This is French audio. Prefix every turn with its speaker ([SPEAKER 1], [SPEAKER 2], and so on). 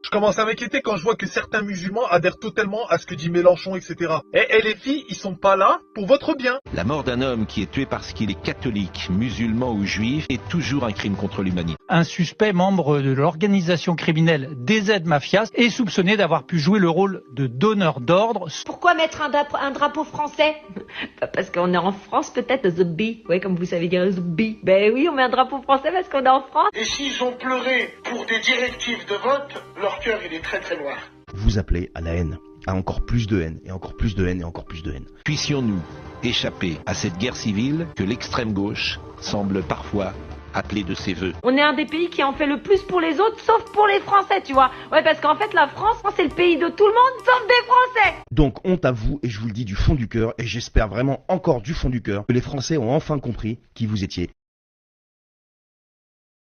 [SPEAKER 1] Je commence à m'inquiéter quand je vois que certains musulmans adhèrent totalement à ce que dit Mélenchon, etc. Et les filles, ils sont pas là pour votre bien.
[SPEAKER 2] La mort d'un homme qui est tué parce qu'il est catholique, musulman ou juif est toujours un crime contre l'humanité.
[SPEAKER 3] Un suspect membre de l'organisation criminelle DZ Mafias est soupçonné d'avoir pu jouer le rôle de donneur d'ordre.
[SPEAKER 4] Pourquoi mettre un drapeau français? Parce qu'on est en France peut-être, the bee, ouais, comme vous savez dire the bee. Ben oui, on met un drapeau français parce qu'on est en France.
[SPEAKER 5] Et s'ils ont pleuré pour des directives de vote, leur cœur il est très très noir.
[SPEAKER 6] Vous appelez à la haine, à encore plus de haine, et encore plus de haine, et encore plus de haine.
[SPEAKER 2] Puissions-nous échapper à cette guerre civile que l'extrême gauche semble parfois appeler de ses voeux.
[SPEAKER 4] On est un des pays qui en fait le plus pour les autres, sauf pour les Français, tu vois. Ouais, parce qu'en fait, la France, c'est le pays de tout le monde, sauf des Français.
[SPEAKER 6] Donc honte à vous, et je vous le dis du fond du cœur, et j'espère vraiment encore du fond du cœur, que les Français ont enfin compris qui vous étiez.